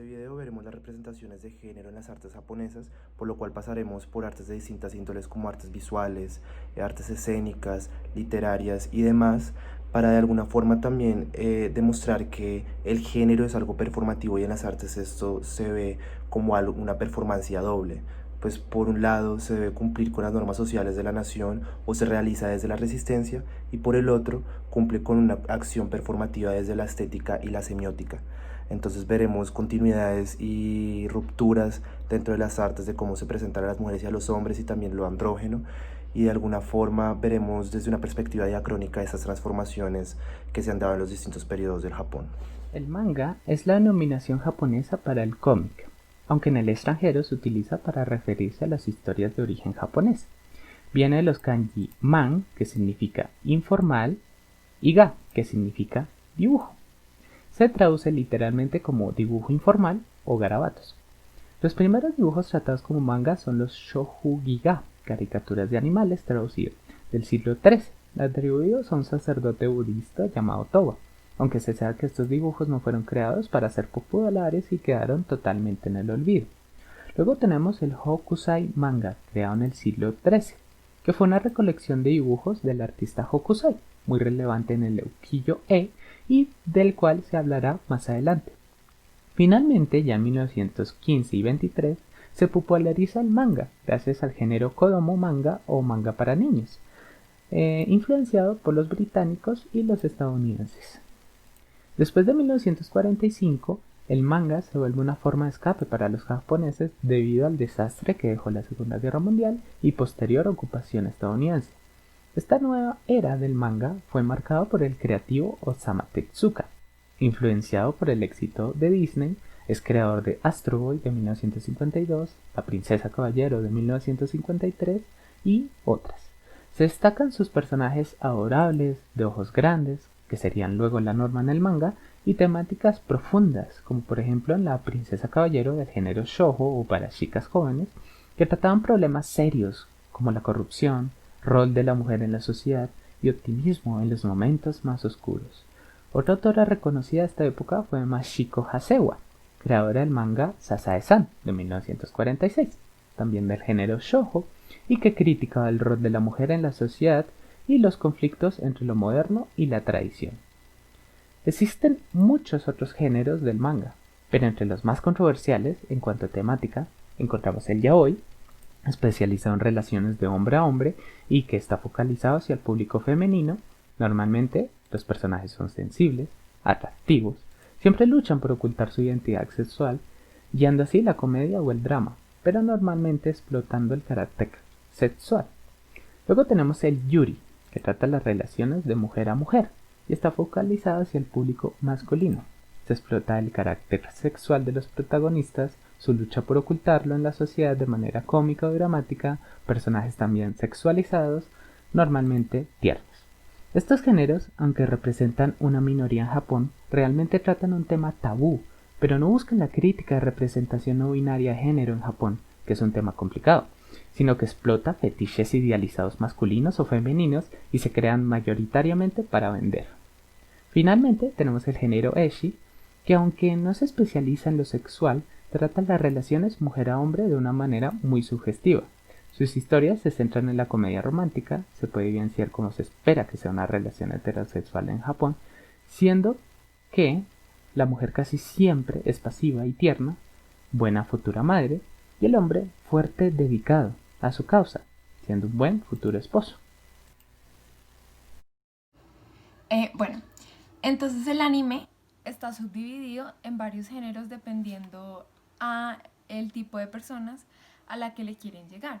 este video veremos las representaciones de género en las artes japonesas, por lo cual pasaremos por artes de distintas índoles como artes visuales, artes escénicas, literarias y demás, para de alguna forma también demostrar que el género es algo performativo y en las artes esto se ve como una performancia doble. Pues por un lado se debe cumplir con las normas sociales de la nación o se realiza desde la resistencia y por el otro cumple con una acción performativa desde la estética y la semiótica. Entonces veremos continuidades y rupturas dentro de las artes de cómo se presentan a las mujeres y a los hombres y también lo andrógeno, y de alguna forma veremos desde una perspectiva diacrónica esas transformaciones que se han dado en los distintos periodos del Japón. El manga es la denominación japonesa para el cómic, aunque en el extranjero se utiliza para referirse a las historias de origen japonés. Viene de los kanji man, que significa informal, y ga, que significa dibujo. Se traduce literalmente como dibujo informal o garabatos. Los primeros dibujos tratados como manga son los shoujugi-ga, caricaturas de animales traducidos, del siglo XIII, atribuidos a un sacerdote budista llamado Toba, aunque se sabe que estos dibujos no fueron creados para ser populares y quedaron totalmente en el olvido. Luego tenemos el Hokusai manga, creado en el siglo XIII, que fue una recolección de dibujos del artista Hokusai, muy relevante en el ukiyo-e y del cual se hablará más adelante. Finalmente, ya en 1915 y 23, se populariza el manga, gracias al género Kodomo manga o manga para niños, influenciado por los británicos y los estadounidenses. Después de 1945, el manga se vuelve una forma de escape para los japoneses debido al desastre que dejó la Segunda Guerra Mundial y posterior ocupación estadounidense. Esta nueva era del manga fue marcada por el creativo Osamu Tezuka, influenciado por el éxito de Disney. Es creador de Astro Boy de 1952, La Princesa Caballero de 1953 y otras. Se destacan sus personajes adorables, de ojos grandes, que serían luego la norma en el manga, y temáticas profundas, como por ejemplo en La Princesa Caballero del género shoujo o para chicas jóvenes, que trataban problemas serios como la corrupción, rol de la mujer en la sociedad y optimismo en los momentos más oscuros. Otra autora reconocida de esta época fue Mashiko Hasewa, creadora del manga Sasae-san de 1946, también del género shoujo, y que criticaba el rol de la mujer en la sociedad y los conflictos entre lo moderno y la tradición. Existen muchos otros géneros del manga, pero entre los más controversiales en cuanto a temática encontramos el yaoi, especializado en relaciones de hombre a hombre y que está focalizado hacia el público femenino. Normalmente los personajes son sensibles, atractivos, siempre luchan por ocultar su identidad sexual, guiando así la comedia o el drama, pero normalmente explotando el carácter sexual. Luego tenemos el yuri, que trata las relaciones de mujer a mujer y está focalizado hacia el público masculino. Se explota el carácter sexual de los protagonistas, su lucha por ocultarlo en la sociedad de manera cómica o dramática, personajes también sexualizados, normalmente tiernos. Estos géneros, aunque representan una minoría en Japón, realmente tratan un tema tabú, pero no buscan la crítica de representación no binaria de género en Japón, que es un tema complicado, sino que explota fetiches idealizados masculinos o femeninos y se crean mayoritariamente para vender. Finalmente tenemos el género ecchi, que aunque no se especializa en lo sexual, trata las relaciones mujer a hombre de una manera muy sugestiva. Sus historias se centran en la comedia romántica, se puede evidenciar cómo se espera que sea una relación heterosexual en Japón, siendo que la mujer casi siempre es pasiva y tierna, buena futura madre, y el hombre fuerte dedicado a su causa, siendo un buen futuro esposo. Bueno, entonces el anime está subdividido en varios géneros dependiendo a el tipo de personas a la que le quieren llegar.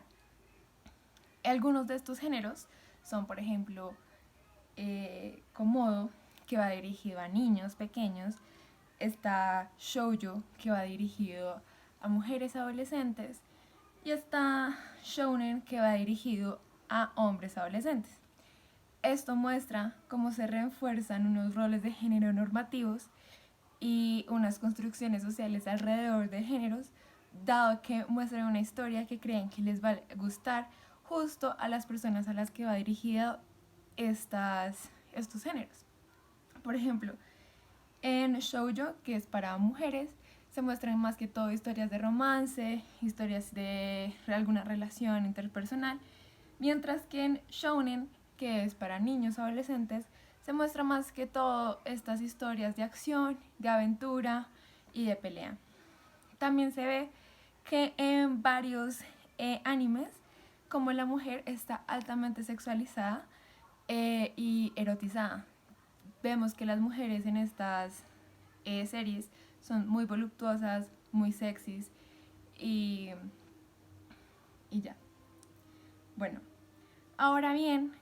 Algunos de estos géneros son, por ejemplo, Komodo, que va dirigido a niños pequeños. Está Shoujo, que va dirigido a mujeres adolescentes. Y está Shounen, que va dirigido a hombres adolescentes. Esto muestra cómo se refuerzan unos roles de género normativos y unas construcciones sociales alrededor de géneros, dado que muestran una historia que creen que les va a gustar justo a las personas a las que va dirigido estos géneros. Por ejemplo, en shoujo, que es para mujeres, Se muestran más que todo historias de romance, historias de alguna relación interpersonal, mientras que en shounen, que es para niños adolescentes, se muestra más que todo estas historias de acción, de aventura y de pelea. También se ve que en varios animes, como la mujer está altamente sexualizada y erotizada. Vemos que las mujeres en estas series son muy voluptuosas, muy sexys y, y ya. Bueno, ahora bien,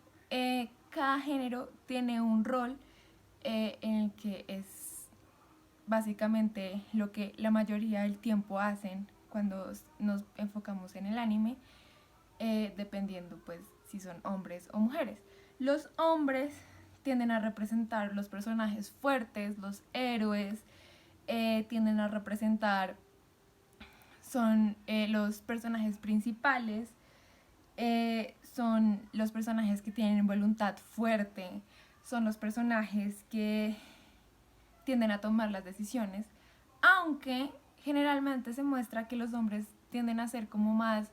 cada género tiene un rol en el que es básicamente lo que la mayoría del tiempo hacen cuando nos enfocamos en el anime, dependiendo pues si son hombres o mujeres. Los hombres tienden a representar los personajes fuertes, los héroes, tienden a representar son los personajes principales, son los personajes que tienen voluntad fuerte, son los personajes que tienden a tomar las decisiones, aunque generalmente se muestra que los hombres tienden a ser como más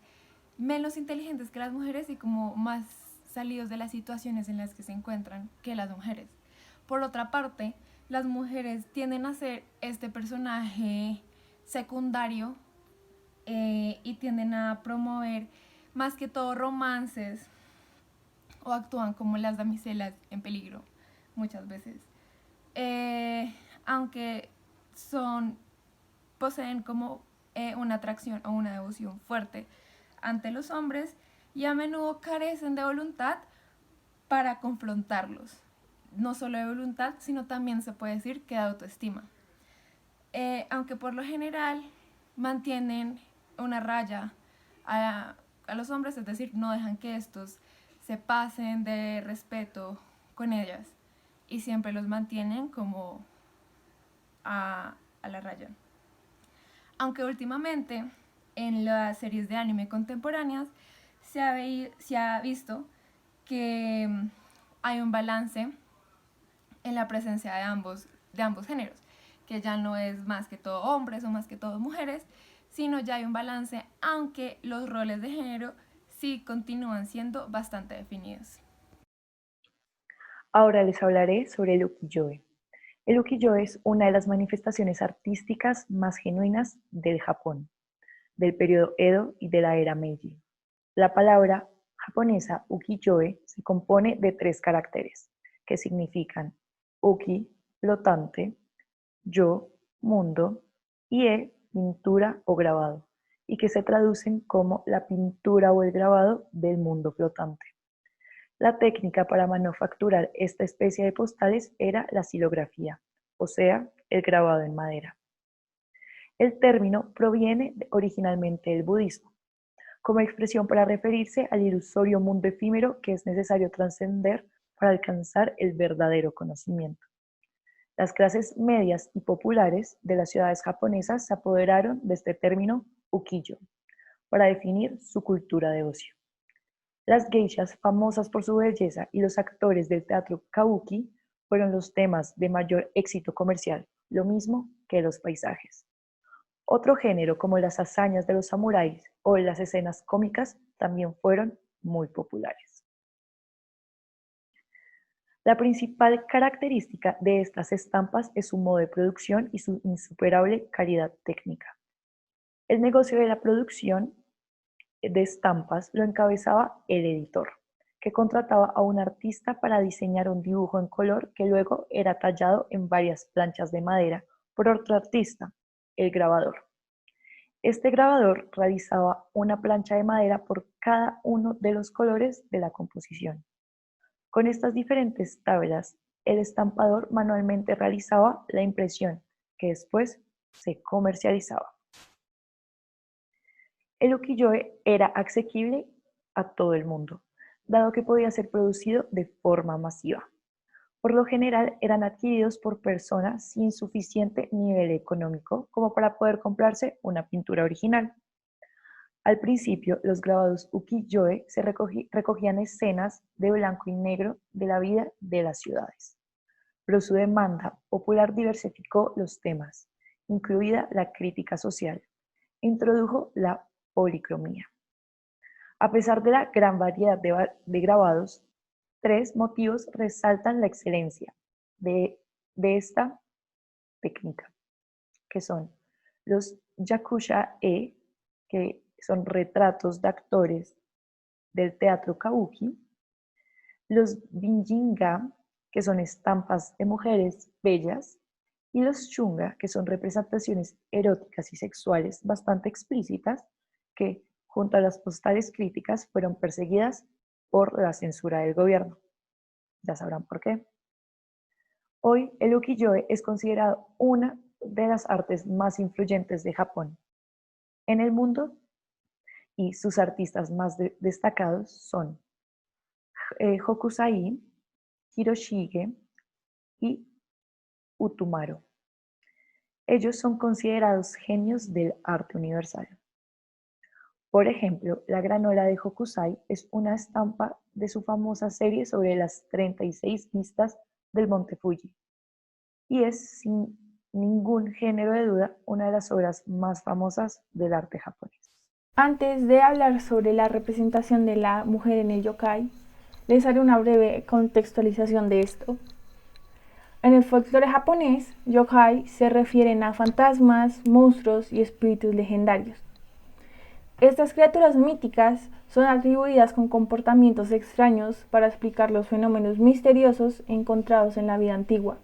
menos inteligentes que las mujeres y como más salidos de las situaciones en las que se encuentran que las mujeres. Por otra parte, las mujeres tienden a ser este personaje secundario y tienden a promover más que todo romances o actúan como las damiselas en peligro muchas veces. Aunque poseen como una atracción o una devoción fuerte ante los hombres y a menudo carecen de voluntad para confrontarlos. No solo de voluntad, sino también se puede decir que de autoestima. Aunque por lo general mantienen una raya a los hombres, es decir, no dejan que estos se pasen de respeto con ellas y siempre los mantienen como a la raya. Aunque últimamente en las series de anime contemporáneas se ha visto que hay un balance en la presencia de ambos géneros, que ya no es más que todo hombres o más que todo mujeres, sino ya hay un balance, aunque los roles de género sí continúan siendo bastante definidos. Ahora les hablaré sobre el ukiyo-e. El ukiyo-e es una de las manifestaciones artísticas más genuinas del Japón, del periodo Edo y de la era Meiji. La palabra japonesa ukiyo-e se compone de 3 caracteres, que significan uki, flotante, yo, mundo, y pintura o grabado, y que se traducen como la pintura o el grabado del mundo flotante. La técnica para manufacturar esta especie de postales era la xilografía, o sea, el grabado en madera. El término proviene originalmente del budismo, como expresión para referirse al ilusorio mundo efímero que es necesario trascender para alcanzar el verdadero conocimiento. Las clases medias y populares de las ciudades japonesas se apoderaron de este término ukiyo para definir su cultura de ocio. Las geishas, famosas por su belleza, y los actores del teatro kabuki fueron los temas de mayor éxito comercial, lo mismo que los paisajes. Otro género, como las hazañas de los samuráis o las escenas cómicas, también fueron muy populares. La principal característica de estas estampas es su modo de producción y su insuperable calidad técnica. El negocio de la producción de estampas lo encabezaba el editor, que contrataba a un artista para diseñar un dibujo en color que luego era tallado en varias planchas de madera por otro artista, el grabador. Este grabador realizaba una plancha de madera por cada uno de los colores de la composición. Con estas diferentes tablas, el estampador manualmente realizaba la impresión, que después se comercializaba. El ukiyo-e era asequible a todo el mundo, dado que podía ser producido de forma masiva. Por lo general eran adquiridos por personas sin suficiente nivel económico como para poder comprarse una pintura original. Al principio, los grabados ukiyo-e se recogían escenas de blanco y negro de la vida de las ciudades, pero su demanda popular diversificó los temas incluida la crítica social. Introdujo la policromía. A pesar de la gran variedad de grabados, tres motivos resaltan la excelencia de esta técnica, que son los yakusha-e, que son retratos de actores del teatro kabuki, los binjin-ga, que son estampas de mujeres bellas, y los shunga, que son representaciones eróticas y sexuales bastante explícitas que, junto a las postales críticas, fueron perseguidas por la censura del gobierno. Ya sabrán por qué. Hoy el ukiyo-e es considerado una de las artes más influyentes de Japón en el mundo, y sus artistas más destacados son Hokusai, Hiroshige y Utumaro. Ellos son considerados genios del arte universal. Por ejemplo, la granola de Hokusai es una estampa de su famosa serie sobre las 36 vistas del Monte Fuji, y es, sin ningún género de duda, una de las obras más famosas del arte japonés. Antes de hablar sobre la representación de la mujer en el yokai, les haré una breve contextualización de esto. En el folclore japonés, yokai se refieren a fantasmas, monstruos y espíritus legendarios. Estas criaturas míticas son atribuidas con comportamientos extraños para explicar los fenómenos misteriosos encontrados en la vida antigua.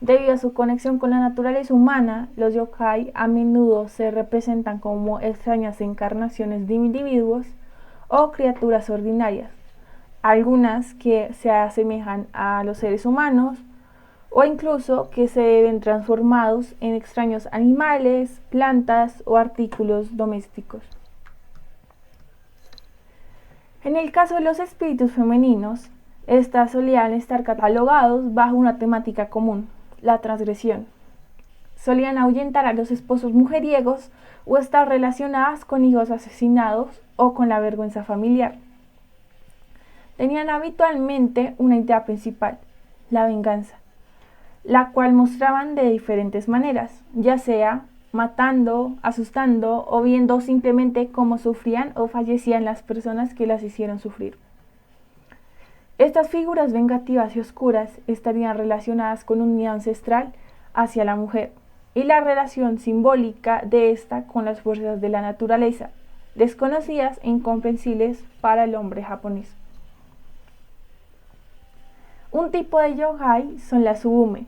Debido a su conexión con la naturaleza humana, los yokai a menudo se representan como extrañas encarnaciones de individuos o criaturas ordinarias, algunas que se asemejan a los seres humanos o incluso que se ven transformados en extraños animales, plantas o artículos domésticos. En el caso de los espíritus femeninos, estas solían estar catalogados bajo una temática común: la transgresión. Solían ahuyentar a los esposos mujeriegos o estar relacionadas con hijos asesinados o con la vergüenza familiar. Tenían habitualmente una idea principal: la venganza, la cual mostraban de diferentes maneras, ya sea matando, asustando o viendo simplemente cómo sufrían o fallecían las personas que las hicieron sufrir. Estas figuras vengativas y oscuras estarían relacionadas con un miedo ancestral hacia la mujer y la relación simbólica de esta con las fuerzas de la naturaleza, desconocidas e incomprensibles para el hombre japonés. Un tipo de yokai son las subume.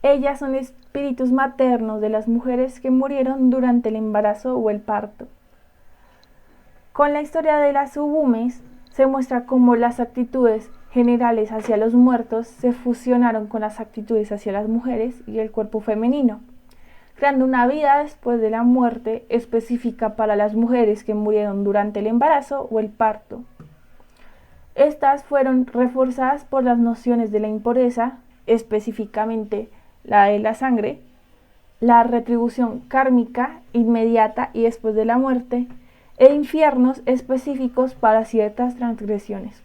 Ellas son espíritus maternos de las mujeres que murieron durante el embarazo o el parto. Con la historia de las subumes se muestra cómo las actitudes generales hacia los muertos se fusionaron con las actitudes hacia las mujeres y el cuerpo femenino, creando una vida después de la muerte específica para las mujeres que murieron durante el embarazo o el parto. Estas fueron reforzadas por las nociones de la impureza, específicamente la de la sangre, la retribución kármica inmediata y después de la muerte, e infiernos específicos para ciertas transgresiones.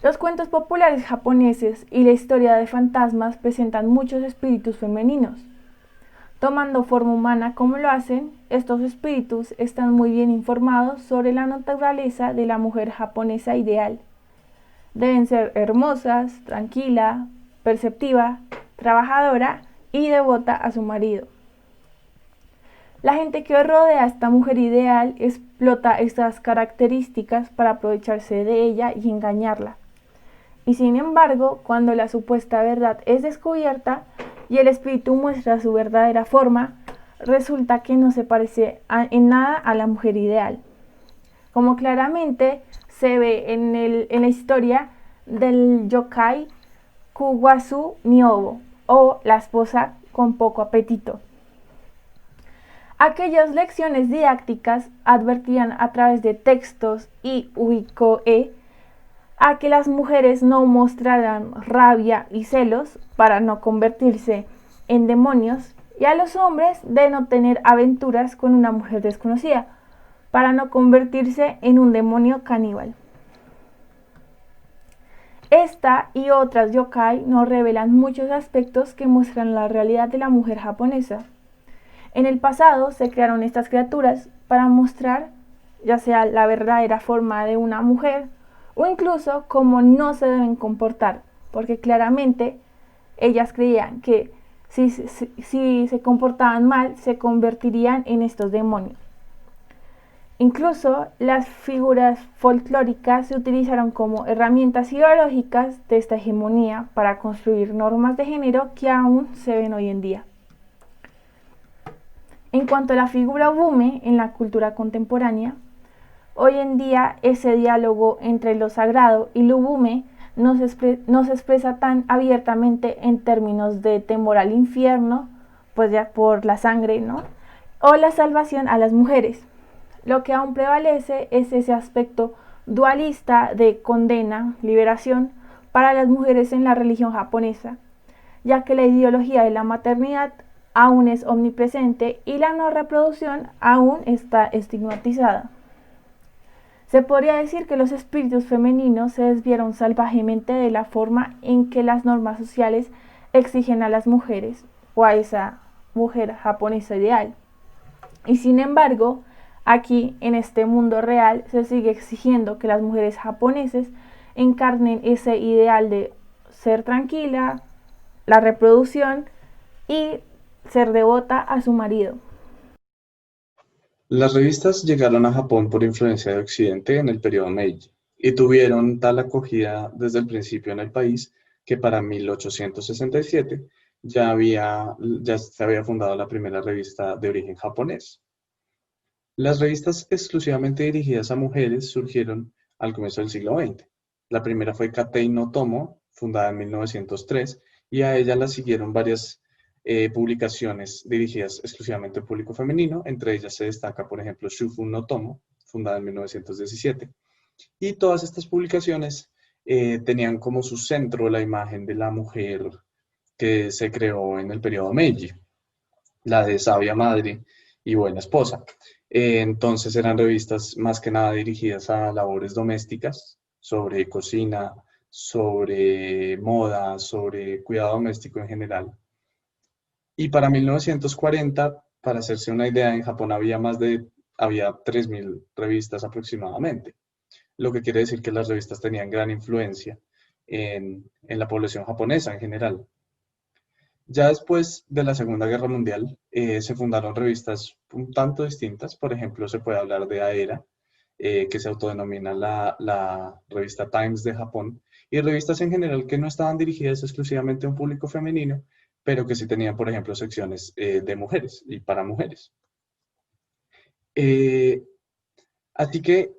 Los cuentos populares japoneses y la historia de fantasmas presentan muchos espíritus femeninos. Tomando forma humana como lo hacen, estos espíritus están muy bien informados sobre la naturaleza de la mujer japonesa ideal. Deben ser hermosas, tranquila, perceptiva, trabajadora y devota a su marido. La gente que rodea a esta mujer ideal explota estas características para aprovecharse de ella y engañarla. Y sin embargo, cuando la supuesta verdad es descubierta y el espíritu muestra su verdadera forma, resulta que no se parece en nada a la mujer ideal, como claramente se ve en la historia del yokai Kuwasu Niobo, o la esposa con poco apetito. Aquellas lecciones didácticas advertían a través de textos y uiko-e a que las mujeres no mostraran rabia y celos para no convertirse en demonios, y a los hombres de no tener aventuras con una mujer desconocida para no convertirse en un demonio caníbal. Esta y otras yokai nos revelan muchos aspectos que muestran la realidad de la mujer japonesa. En el pasado se crearon estas criaturas para mostrar ya sea la verdadera forma de una mujer o incluso cómo no se deben comportar, porque claramente ellas creían que si se comportaban mal se convertirían en estos demonios. Incluso las figuras folclóricas se utilizaron como herramientas ideológicas de esta hegemonía para construir normas de género que aún se ven hoy en día. En cuanto a la figura Obume en la cultura contemporánea, hoy en día ese diálogo entre lo sagrado y lo Obume no se expresa tan abiertamente en términos de temor al infierno, pues ya por la sangre, ¿no? O la salvación a las mujeres. Lo que aún prevalece es ese aspecto dualista de condena, liberación para las mujeres en la religión japonesa, ya que la ideología de la maternidad aún es omnipresente y la no reproducción aún está estigmatizada. Se podría decir que los espíritus femeninos se desviaron salvajemente de la forma en que las normas sociales exigen a las mujeres o a esa mujer japonesa ideal. Y sin embargo, aquí en este mundo real se sigue exigiendo que las mujeres japonesas encarnen ese ideal de ser tranquila, la reproducción y ser devota a su marido. Las revistas llegaron a Japón por influencia de Occidente en el periodo Meiji y tuvieron tal acogida desde el principio en el país que para 1867 ya se había fundado la primera revista de origen japonés. Las revistas exclusivamente dirigidas a mujeres surgieron al comienzo del siglo XX. La primera fue Katei no Tomo, fundada en 1903, y a ella la siguieron varias publicaciones dirigidas exclusivamente al público femenino. Entre ellas se destaca, por ejemplo, Shufu no Tomo, fundada en 1917. Y todas estas publicaciones tenían como su centro la imagen de la mujer que se creó en el periodo Meiji, la de sabia madre y buena esposa. Entonces eran revistas más que nada dirigidas a labores domésticas, sobre cocina, sobre moda, sobre cuidado doméstico en general. Y para 1940, para hacerse una idea, en Japón había 3.000 revistas aproximadamente, lo que quiere decir que las revistas tenían gran influencia en la población japonesa en general. Ya después de la Segunda Guerra Mundial, se fundaron revistas un tanto distintas. Por ejemplo, se puede hablar de Aera, que se autodenomina la revista Times de Japón, y revistas en general que no estaban dirigidas exclusivamente a un público femenino, pero que sí tenían, por ejemplo, secciones de mujeres y para mujeres. Así que,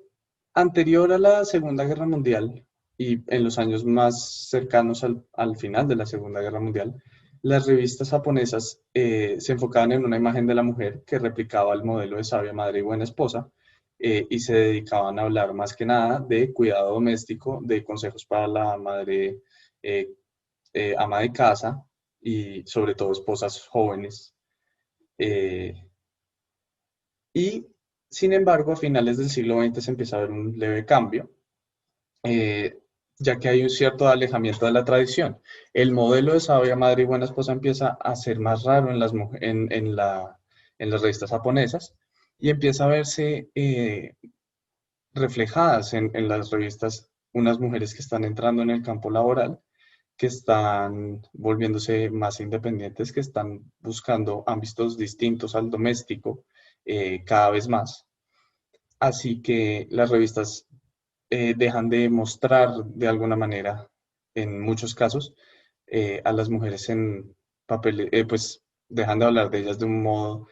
anterior a la Segunda Guerra Mundial y en los años más cercanos al final de la Segunda Guerra Mundial, las revistas japonesas se enfocaban en una imagen de la mujer que replicaba el modelo de sabia madre y buena esposa, y se dedicaban a hablar más que nada de cuidado doméstico, de consejos para la madre ama de casa y sobre todo esposas jóvenes. Y sin embargo, a finales del siglo XX se empieza a ver un leve cambio, ya que hay un cierto alejamiento de la tradición. El modelo de sabia madre y buena esposa empieza a ser más raro en las revistas japonesas y empieza a verse reflejadas en las revistas unas mujeres que están entrando en el campo laboral, que están volviéndose más independientes, que están buscando ámbitos distintos al doméstico cada vez más. Así que las revistas dejan de mostrar de alguna manera, en muchos casos, a las mujeres en papel, pues dejan de hablar de ellas de un modo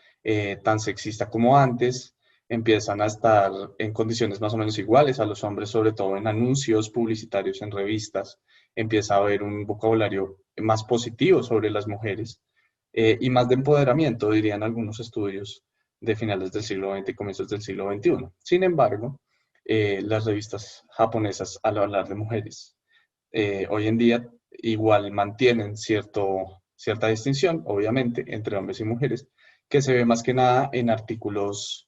tan sexista como antes, empiezan a estar en condiciones más o menos iguales a los hombres, sobre todo en anuncios publicitarios en revistas, empieza a haber un vocabulario más positivo sobre las mujeres y más de empoderamiento, dirían algunos estudios de finales del siglo XX y comienzos del siglo XXI. Sin embargo, las revistas japonesas, al hablar de mujeres, hoy en día igual mantienen cierta distinción, obviamente, entre hombres y mujeres, que se ve más que nada en artículos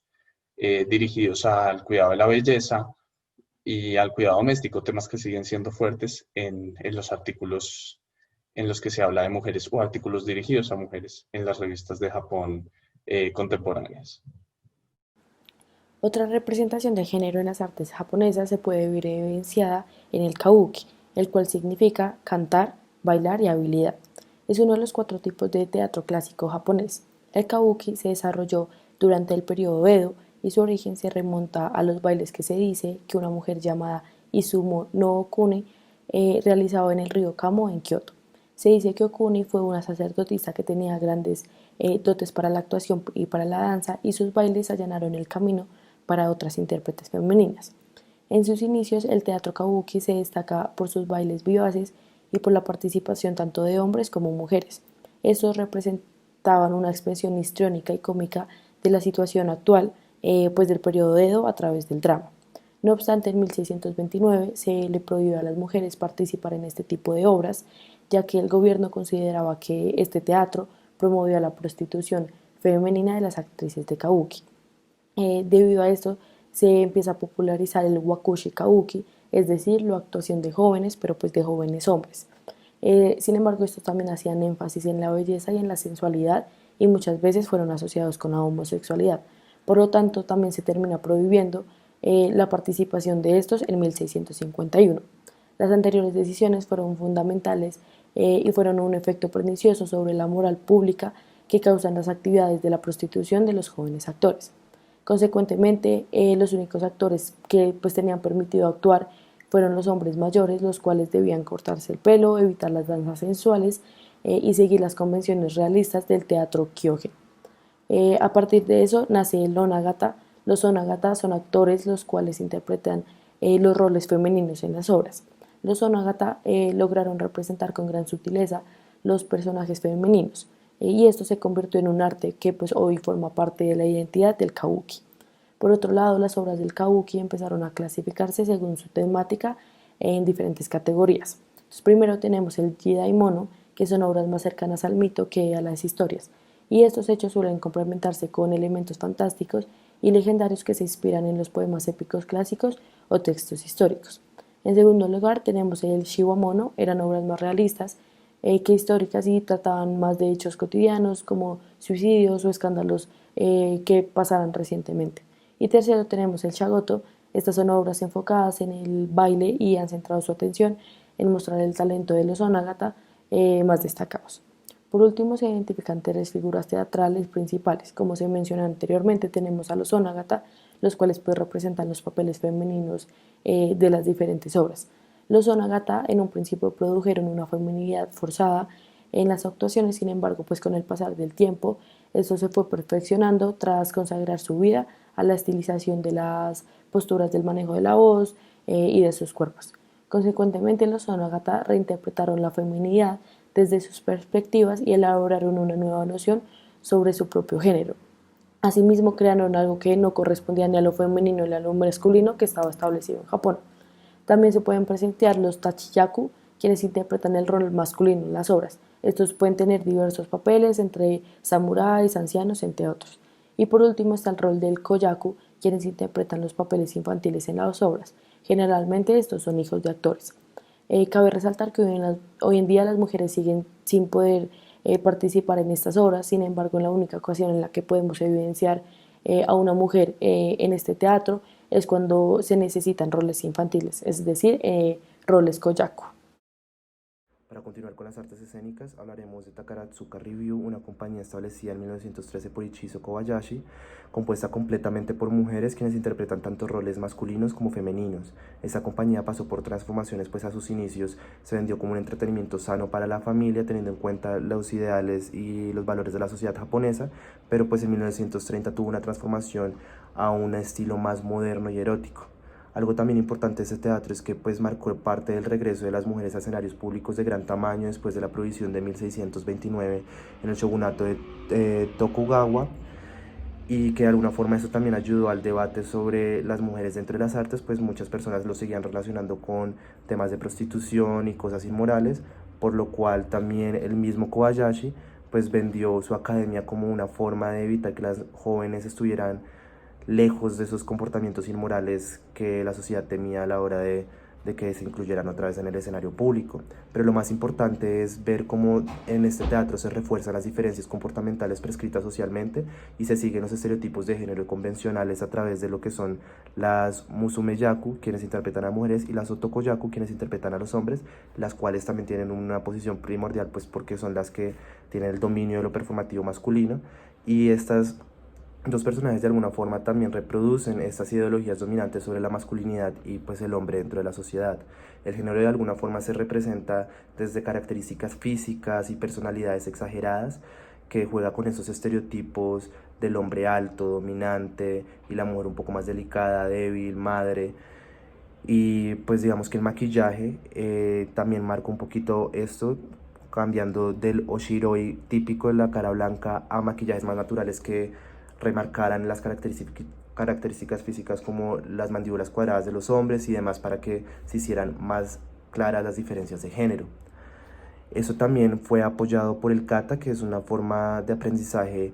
dirigidos al cuidado de la belleza, y al cuidado doméstico, temas que siguen siendo fuertes en los artículos en los que se habla de mujeres o artículos dirigidos a mujeres en las revistas de Japón contemporáneas. Otra representación de género en las artes japonesas se puede ver evidenciada en el kabuki, el cual significa cantar, bailar y habilidad. Es uno de los 4 tipos de teatro clásico japonés. El kabuki se desarrolló durante el periodo Edo y su origen se remonta a los bailes que se dice que una mujer llamada Izumo no Okuni realizaba en el río Kamo en Kioto. Se dice que Okuni fue una sacerdotisa que tenía grandes dotes para la actuación y para la danza, y sus bailes allanaron el camino para otras intérpretes femeninas. En sus inicios, el teatro kabuki se destaca por sus bailes vivaces y por la participación tanto de hombres como mujeres. Estos representaban una expresión histriónica y cómica de la situación actual, pues del periodo Edo a través del drama. No obstante, en 1629 se le prohibió a las mujeres participar en este tipo de obras, ya que el gobierno consideraba que este teatro promovía la prostitución femenina de las actrices de kabuki. Debido a esto, se empieza a popularizar el wakushi kabuki, es decir, la actuación de jóvenes, pero pues de jóvenes hombres. Sin embargo, estos también hacían énfasis en la belleza y en la sensualidad, y muchas veces fueron asociados con la homosexualidad. Por lo tanto, también se termina prohibiendo la participación de estos en 1651. Las anteriores decisiones fueron fundamentales y fueron un efecto pernicioso sobre la moral pública que causan las actividades de la prostitución de los jóvenes actores. Consecuentemente, los únicos actores que pues tenían permitido actuar fueron los hombres mayores, los cuales debían cortarse el pelo, evitar las danzas sensuales y seguir las convenciones realistas del teatro Kyogen. A partir de eso nace el onagata. Los onagata son actores los cuales interpretan los roles femeninos en las obras. Los onagata lograron representar con gran sutileza los personajes femeninos, y esto se convirtió en un arte que pues hoy forma parte de la identidad del kabuki. Por otro lado, las obras del kabuki empezaron a clasificarse según su temática en diferentes categorías. Entonces, primero tenemos el jidaimono, que son obras más cercanas al mito que a las historias, y estos hechos suelen complementarse con elementos fantásticos y legendarios que se inspiran en los poemas épicos clásicos o textos históricos. En segundo lugar tenemos el shiwamono, eran obras más realistas que históricas y trataban más de hechos cotidianos como suicidios o escándalos que pasaran recientemente. Y tercero tenemos el shagoto. Estas son obras enfocadas en el baile y han centrado su atención en mostrar el talento de los onagata más destacados. Por último, se identifican 3 figuras teatrales principales. Como se mencionó anteriormente, tenemos a los onagata, los cuales pues representan los papeles femeninos de las diferentes obras. Los onagata en un principio produjeron una feminidad forzada en las actuaciones, sin embargo, pues con el pasar del tiempo, eso se fue perfeccionando tras consagrar su vida a la estilización de las posturas del manejo de la voz y de sus cuerpos. Consecuentemente, los onagata reinterpretaron la feminidad desde sus perspectivas y elaboraron una nueva noción sobre su propio género. Asimismo, crearon algo que no correspondía ni a lo femenino ni a lo masculino que estaba establecido en Japón. También se pueden presentar los tachiyaku, quienes interpretan el rol masculino en las obras. Estos pueden tener diversos papeles, entre samuráis, ancianos, entre otros. Y por último está el rol del koyaku, quienes interpretan los papeles infantiles en las obras. Generalmente estos son hijos de actores. Cabe resaltar que hoy en día las mujeres siguen sin poder participar en estas obras. Sin embargo, la única ocasión en la que podemos evidenciar a una mujer en este teatro es cuando se necesitan roles infantiles, es decir, roles koyaku. Para continuar con las artes escénicas, hablaremos de Takaratsuka Revue, una compañía establecida en 1913 por Ichizo Kobayashi, compuesta completamente por mujeres quienes interpretan tanto roles masculinos como femeninos. Esta compañía pasó por transformaciones, pues a sus inicios se vendió como un entretenimiento sano para la familia, teniendo en cuenta los ideales y los valores de la sociedad japonesa, pero pues en 1930 tuvo una transformación a un estilo más moderno y erótico. Algo también importante de este teatro es que pues marcó parte del regreso de las mujeres a escenarios públicos de gran tamaño después de la prohibición de 1629 en el shogunato de Tokugawa, y que de alguna forma eso también ayudó al debate sobre las mujeres dentro de las artes, pues muchas personas lo seguían relacionando con temas de prostitución y cosas inmorales, por lo cual también el mismo Kobayashi pues vendió su academia como una forma de evitar que las jóvenes estuvieran lejos de esos comportamientos inmorales que la sociedad temía a la hora de que se incluyeran otra vez en el escenario público. Pero lo más importante es ver cómo en este teatro se refuerzan las diferencias comportamentales prescritas socialmente y se siguen los estereotipos de género convencionales a través de lo que son las musume-yaku, quienes interpretan a mujeres, y las otoko-yaku, quienes interpretan a los hombres, las cuales también tienen una posición primordial, pues porque son las que tienen el dominio de lo performativo masculino, y estas dos personajes de alguna forma también reproducen estas ideologías dominantes sobre la masculinidad y pues el hombre dentro de la sociedad. El género de alguna forma se representa desde características físicas y personalidades exageradas, que juega con esos estereotipos del hombre alto, dominante, y la mujer un poco más delicada, débil, madre. Y pues digamos que el maquillaje también marca un poquito esto, cambiando del oshiroi típico de la cara blanca a maquillajes más naturales que remarcaran las características físicas como las mandíbulas cuadradas de los hombres y demás, para que se hicieran más claras las diferencias de género. Eso también fue apoyado por el kata, que es una forma de aprendizaje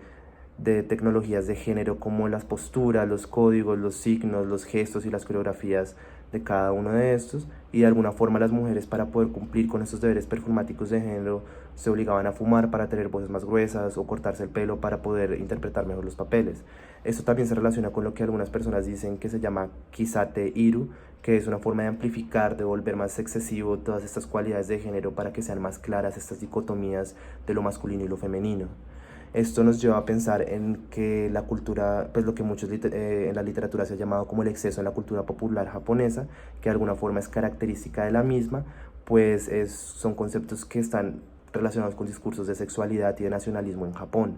de tecnologías de género como las posturas, los códigos, los signos, los gestos y las coreografías de cada uno de estos, y de alguna forma las mujeres, para poder cumplir con estos deberes performáticos de género, se obligaban a fumar para tener voces más gruesas o cortarse el pelo para poder interpretar mejor los papeles. Esto también se relaciona con lo que algunas personas dicen que se llama kisate iru, que es una forma de amplificar, de volver más excesivo todas estas cualidades de género para que sean más claras estas dicotomías de lo masculino y lo femenino. Esto nos lleva a pensar en que la cultura, pues lo que muchos en la literatura se ha llamado como el exceso en la cultura popular japonesa, que de alguna forma es característica de la misma, pues son conceptos que están relacionados con discursos de sexualidad y de nacionalismo en Japón.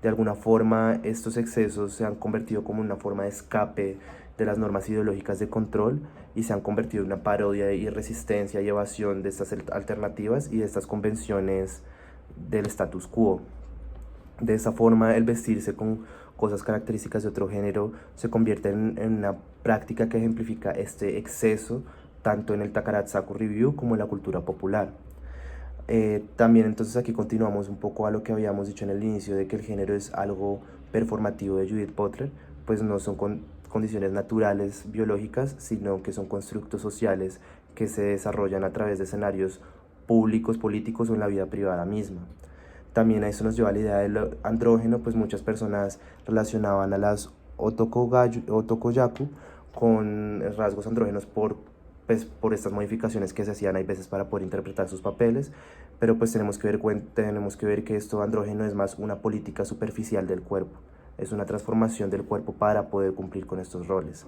De alguna forma, estos excesos se han convertido como una forma de escape de las normas ideológicas de control y se han convertido en una parodia y resistencia y evasión de estas alternativas y de estas convenciones del status quo. De esa forma, el vestirse con cosas características de otro género se convierte en una práctica que ejemplifica este exceso tanto en el Takaratsuku Review como en la cultura popular. También entonces aquí continuamos un poco a lo que habíamos dicho en el inicio de que el género es algo performativo de Judith Butler, pues no son condiciones naturales biológicas, sino que son constructos sociales que se desarrollan a través de escenarios públicos, políticos o en la vida privada misma. También a eso nos lleva a la idea del andrógeno, pues muchas personas relacionaban a las otokoyaku con rasgos andrógenos por estas modificaciones que se hacían hay veces para poder interpretar sus papeles, pero pues tenemos que ver que esto andrógeno es más una política superficial del cuerpo, es una transformación del cuerpo para poder cumplir con estos roles.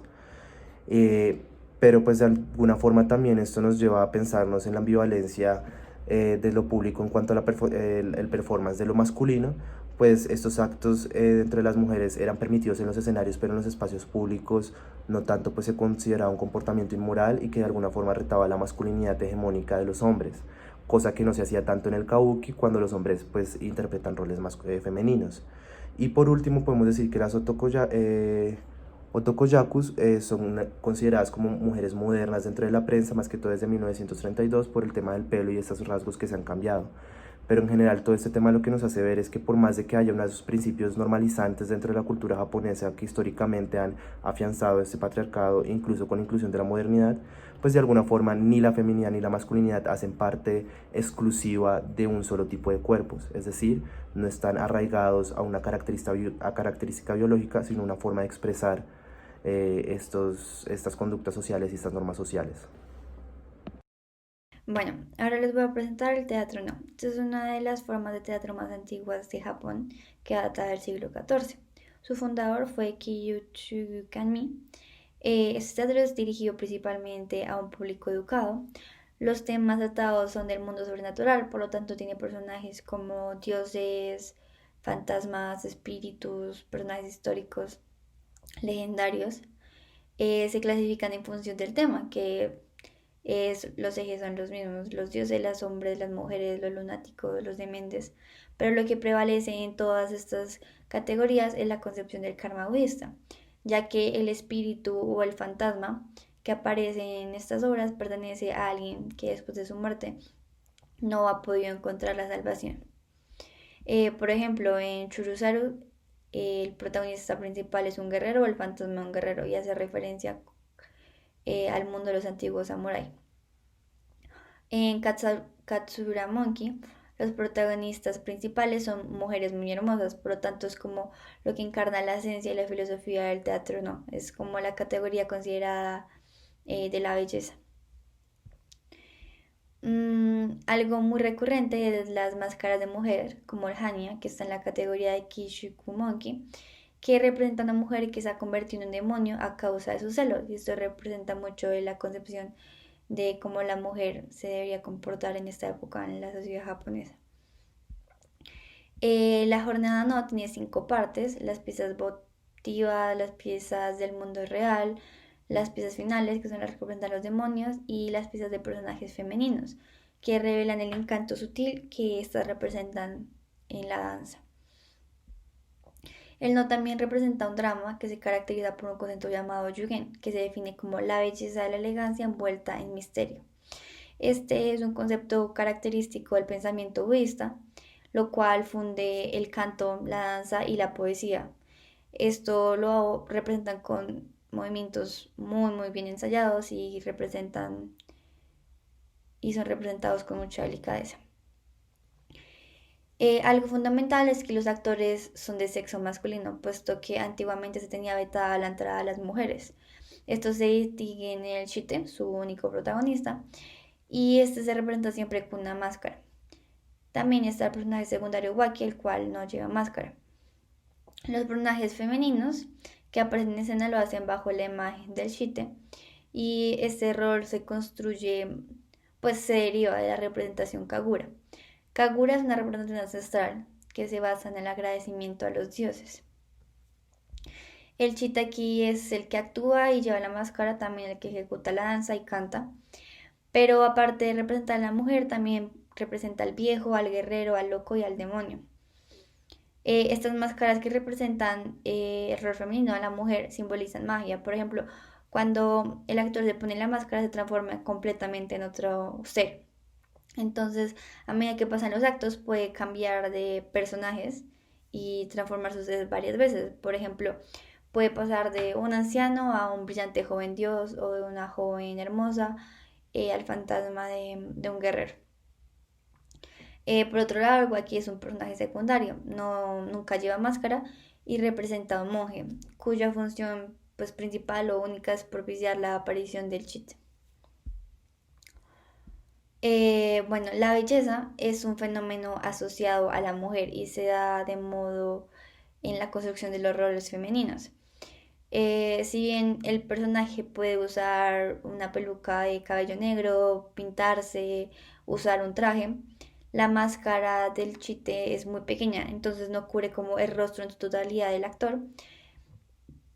Pero pues de alguna forma también esto nos lleva a pensarnos en la ambivalencia de lo público en cuanto a el performance de lo masculino, pues estos actos entre las mujeres eran permitidos en los escenarios, pero en los espacios públicos no tanto, pues se consideraba un comportamiento inmoral y que de alguna forma retaba la masculinidad hegemónica de los hombres, cosa que no se hacía tanto en el kabuki, cuando los hombres pues interpretan roles más femeninos. Y por último podemos decir que las otokoyakus son consideradas como mujeres modernas dentro de la prensa, más que todo desde 1932, por el tema del pelo y estos rasgos que se han cambiado. Pero en general todo este tema lo que nos hace ver es que por más de que haya unos principios normalizantes dentro de la cultura japonesa que históricamente han afianzado este patriarcado, incluso con la inclusión de la modernidad, pues de alguna forma ni la feminidad ni la masculinidad hacen parte exclusiva de un solo tipo de cuerpos, es decir, no están arraigados a una característica biológica, sino una forma de expresar estas conductas sociales y estas normas sociales. Bueno, ahora les voy a presentar el teatro no. Esta es una de las formas de teatro más antiguas de Japón, que data del siglo XIV. Su fundador fue Kiyotsugu Kanmi. Este teatro es dirigido principalmente a un público educado. Los temas tratados son del mundo sobrenatural, por lo tanto tiene personajes como dioses, fantasmas, espíritus, personajes históricos, legendarios. Se clasifican en función del tema, que los ejes son los mismos, los dioses, los hombres, las mujeres, los lunáticos, los dementes, pero lo que prevalece en todas estas categorías es la concepción del karma budista, ya que el espíritu o el fantasma que aparece en estas obras pertenece a alguien que después de su muerte no ha podido encontrar la salvación. Por ejemplo, en Churusaru el protagonista principal es un guerrero o el fantasma de un guerrero y hace referencia al mundo de los antiguos samuráis. En Katsura Monkey, los protagonistas principales son mujeres muy hermosas, por lo tanto es como lo que encarna la esencia y la filosofía del teatro, ¿no? Es como la categoría considerada de la belleza. Algo muy recurrente es las máscaras de mujer, como el Hanya, que está en la categoría de Kishiku Monkey, que representa a una mujer que se ha convertido en un demonio a causa de sus celos, y esto representa mucho la concepción de cómo la mujer se debería comportar en esta época en la sociedad japonesa. La jornada no tiene 5 partes: las piezas votivas, las piezas del mundo real, las piezas finales, que son las que representan los demonios, y las piezas de personajes femeninos, que revelan el encanto sutil que estas representan en la danza. El no también representa un drama que se caracteriza por un concepto llamado yugen, que se define como la belleza de la elegancia envuelta en misterio. Este es un concepto característico del pensamiento budista, lo cual funde el canto, la danza y la poesía. Esto lo representan con movimientos muy bien ensayados y son representados con mucha delicadeza. Algo fundamental es que los actores son de sexo masculino, puesto que antiguamente se tenía vetada la entrada a las mujeres. Esto se distingue en el Chite, su único protagonista, y este se representa siempre con una máscara. También está el personaje secundario Waki, el cual no lleva máscara. Los personajes femeninos que aparecen en escena lo hacen bajo la imagen del Chite, y este rol se construye, pues se deriva de la representación Kagura. Kagura es una representación ancestral que se basa en el agradecimiento a los dioses. El Chita aquí es el que actúa y lleva la máscara, también el que ejecuta la danza y canta. Pero aparte de representar a la mujer, también representa al viejo, al guerrero, al loco y al demonio. Estas máscaras que representan el rol femenino a la mujer simbolizan magia. Por ejemplo, cuando el actor se pone la máscara se transforma completamente en otro ser. Entonces, a medida que pasan los actos, puede cambiar de personajes y transformarse varias veces. Por ejemplo, puede pasar de un anciano a un brillante joven dios o de una joven hermosa al fantasma de un guerrero. Por otro lado, Waki es un personaje secundario, nunca lleva máscara y representa a un monje, cuya función principal o única es propiciar la aparición del Chite. La belleza es un fenómeno asociado a la mujer y se da de modo en la construcción de los roles femeninos. Si bien el personaje puede usar una peluca de cabello negro, pintarse, usar un traje, la máscara del Chite es muy pequeña, entonces no cubre como el rostro en su totalidad del actor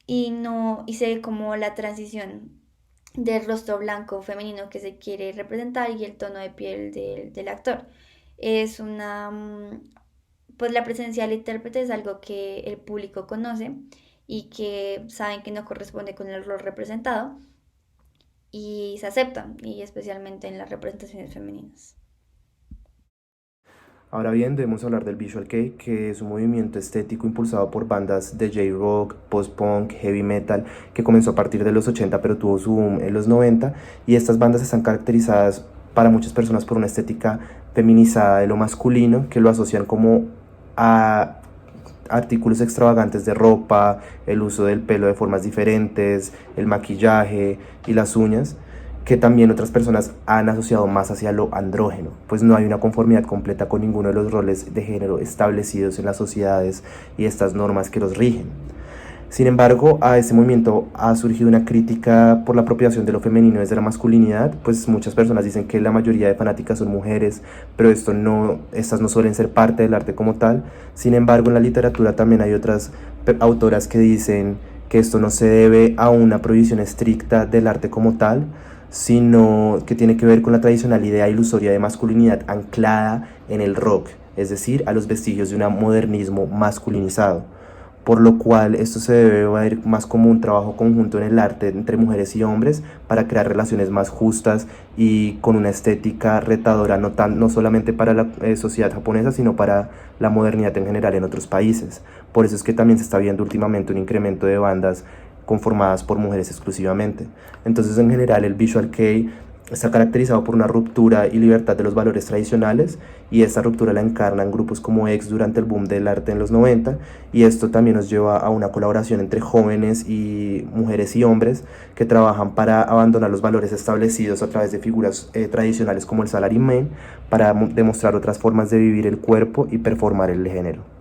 y se ve como la transición del rostro blanco femenino que se quiere representar y el tono de piel del actor. Es la presencia del intérprete es algo que el público conoce y que saben que no corresponde con el rol representado y se acepta, y especialmente en las representaciones femeninas. Ahora bien, debemos hablar del Visual Kei, que es un movimiento estético impulsado por bandas de J-Rock, post-punk, heavy metal, que comenzó a partir de los 80 pero tuvo su boom en los 90, y estas bandas están caracterizadas para muchas personas por una estética feminizada de lo masculino, que lo asocian como a artículos extravagantes de ropa, el uso del pelo de formas diferentes, el maquillaje y las uñas, que también otras personas han asociado más hacia lo andrógeno, pues no hay una conformidad completa con ninguno de los roles de género establecidos en las sociedades y estas normas que los rigen. Sin embargo, a este movimiento ha surgido una crítica por la apropiación de lo femenino desde la masculinidad, pues muchas personas dicen que la mayoría de fanáticas son mujeres, pero estas no suelen ser parte del arte como tal. Sin embargo, en la literatura también hay otras autoras que dicen que esto no se debe a una prohibición estricta del arte como tal, sino que tiene que ver con la tradicional idea ilusoria de masculinidad anclada en el rock, es decir, a los vestigios de un modernismo masculinizado. por lo cual esto se debe ver más como un trabajo conjunto en el arte entre mujeres y hombres para crear relaciones más justas y con una estética retadora, no solamente para la sociedad japonesa, sino para la modernidad en general en otros países. Por eso es que también se está viendo últimamente un incremento de bandas conformadas por mujeres exclusivamente. Entonces, en general, el visual kei está caracterizado por una ruptura y libertad de los valores tradicionales, y esta ruptura la encarnan grupos como X durante el boom del arte en los 90, y esto también nos lleva a una colaboración entre jóvenes y mujeres y hombres que trabajan para abandonar los valores establecidos a través de figuras tradicionales como el salaryman para demostrar otras formas de vivir el cuerpo y performar el género.